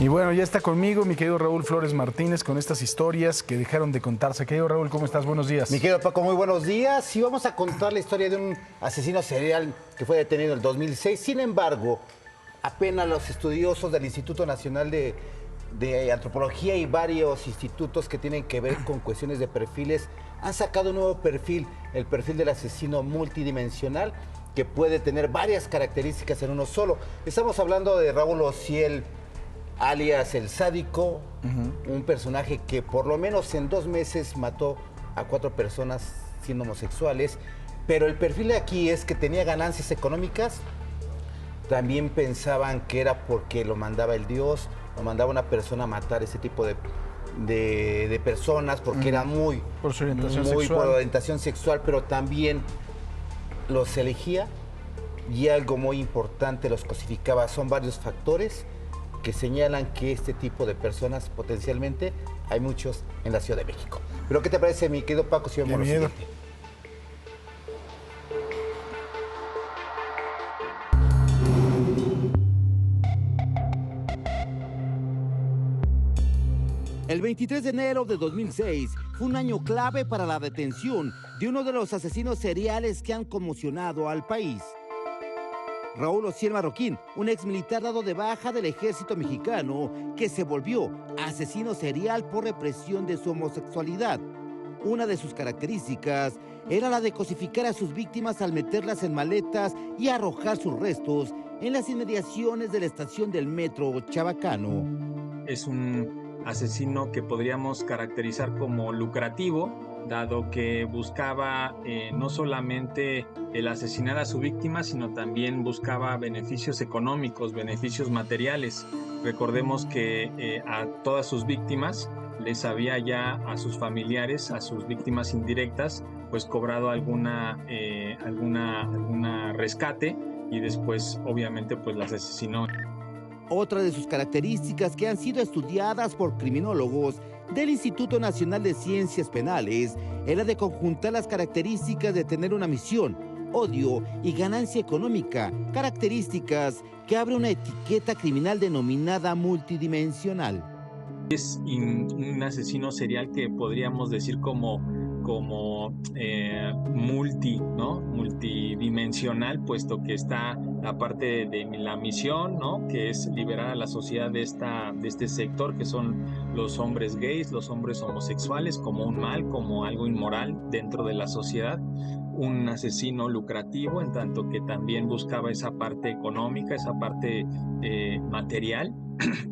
Y bueno, ya está conmigo mi querido Raúl Flores Martínez con estas historias que dejaron de contarse. Querido Raúl, ¿cómo estás? Buenos días. Mi querido Paco, muy buenos días. Y vamos a contar la historia de un asesino serial que fue detenido en el 2006. Sin embargo, apenas los estudiosos del Instituto Nacional de Antropología y varios institutos que tienen que ver con cuestiones de perfiles han sacado un nuevo perfil, el perfil del asesino multidimensional, que puede tener varias características en uno solo. Estamos hablando de Raúl Ociel, alias El Sádico, un personaje que por lo menos en 2 meses mató a 4 personas siendo homosexuales, pero el perfil de aquí es que tenía ganancias económicas. También pensaban que era porque lo mandaba el Dios, lo mandaba una persona a matar ese tipo de personas, porque era muy por su orientación muy sexual. por orientación sexual, pero también los elegía y algo muy importante, los cosificaba. Son varios factores que señalan que este tipo de personas potencialmente hay muchos en la Ciudad de México. Pero ¿qué te parece, mi querido Paco, si vemos lo miedo. siguiente? El 23 de enero de 2006 fue un año clave para la detención de uno de los asesinos seriales que han conmocionado al país. Raúl Ociel Marroquín, un ex militar dado de baja del ejército mexicano que se volvió asesino serial por represión de su homosexualidad. Una de sus características era la de cosificar a sus víctimas al meterlas en maletas y arrojar sus restos en las inmediaciones de la estación del metro Chabacano. Es un asesino que podríamos caracterizar como lucrativo, dado que buscaba no solamente el asesinar a su víctima, sino también buscaba beneficios económicos, beneficios materiales. Recordemos que a todas sus víctimas les había ya a sus familiares, a sus víctimas indirectas, pues cobrado alguna rescate, y después obviamente pues las asesinó. Otra de sus características que han sido estudiadas por criminólogos del Instituto Nacional de Ciencias Penales era de conjuntar las características de tener una misión, odio y ganancia económica, características que abre una etiqueta criminal denominada multidimensional. Es un asesino serial que podríamos decir como multidimensional, puesto que está la parte de la misión, ¿no? Que es liberar a la sociedad de este sector, que son los hombres gays, los hombres homosexuales, como un mal, como algo inmoral dentro de la sociedad. Un asesino lucrativo, en tanto que también buscaba esa parte económica, esa parte material,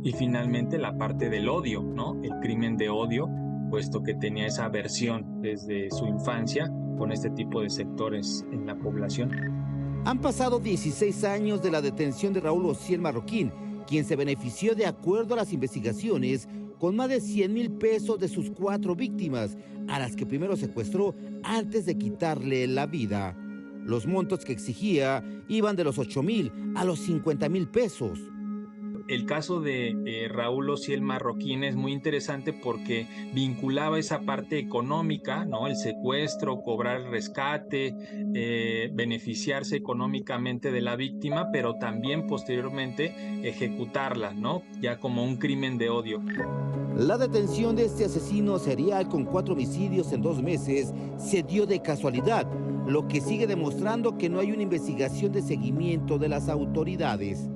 y finalmente la parte del odio, ¿no? El crimen de odio, puesto que tenía esa aversión desde su infancia con este tipo de sectores en la población. Han pasado 16 años de la detención de Raúl Ociel Marroquín, quien se benefició, de acuerdo a las investigaciones, con más de 100,000 pesos de sus 4 víctimas, a las que primero secuestró antes de quitarle la vida. Los montos que exigía iban de los 8,000 a los 50,000 pesos. El caso de Raúl Ociel Marroquín es muy interesante porque vinculaba esa parte económica, ¿no? El secuestro, cobrar rescate, beneficiarse económicamente de la víctima, pero también posteriormente ejecutarla, ¿no? Ya como un crimen de odio. La detención de este asesino serial con 4 homicidios en 2 meses se dio de casualidad, lo que sigue demostrando que no hay una investigación de seguimiento de las autoridades.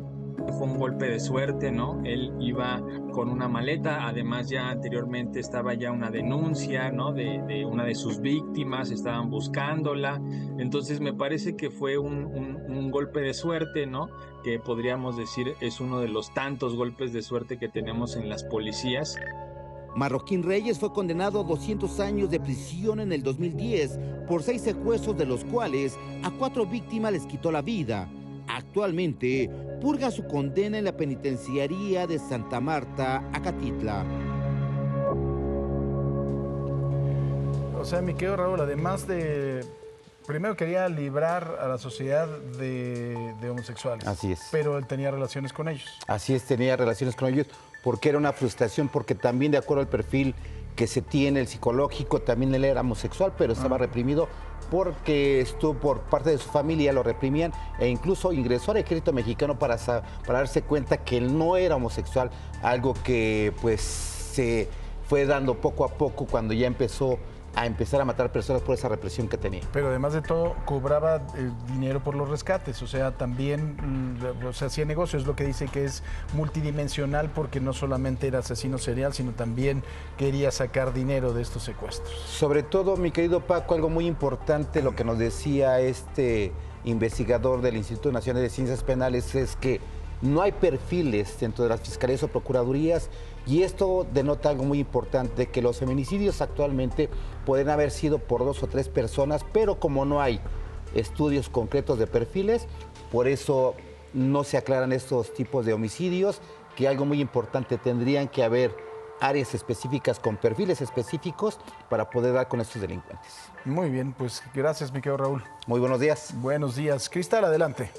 Fue un golpe de suerte, ¿no? Él iba con una maleta, además ya anteriormente estaba ya una denuncia, ¿no? De una de sus víctimas, estaban buscándola. Entonces me parece que fue un golpe de suerte, ¿no? Que podríamos decir es uno de los tantos golpes de suerte que tenemos en las policías. Marroquín Reyes fue condenado a 200 años de prisión en el 2010 por 6 secuestros, de los cuales a 4 víctimas les quitó la vida. Actualmente purga su condena en la penitenciaría de Santa Marta, Acatitla. O sea, mi querido Raúl, además de... Primero quería librar a la sociedad de homosexuales. Así es. Pero él tenía relaciones con ellos. Así es, tenía relaciones con ellos porque era una frustración, porque también, de acuerdo al perfil que se tiene, el psicológico, también él era homosexual, pero estaba reprimido porque estuvo por parte de su familia, lo reprimían e incluso ingresó al ejército mexicano para darse cuenta que él no era homosexual, algo que pues se fue dando poco a poco cuando ya empezar a matar personas por esa represión que tenía. Pero además de todo, cobraba dinero por los rescates, o sea, también hacía negocios, lo que dice que es multidimensional porque no solamente era asesino serial, sino también quería sacar dinero de estos secuestros. Sobre todo, mi querido Paco, algo muy importante, lo que nos decía este investigador del Instituto Nacional de Ciencias Penales es que no hay perfiles dentro de las fiscalías o procuradurías y esto denota algo muy importante, que los feminicidios actualmente pueden haber sido por 2 o 3 personas, pero como no hay estudios concretos de perfiles, por eso no se aclaran estos tipos de homicidios, que algo muy importante, tendrían que haber áreas específicas con perfiles específicos para poder dar con estos delincuentes. Muy bien, pues gracias, mi querido Raúl. Muy buenos días. Buenos días. Cristal, adelante.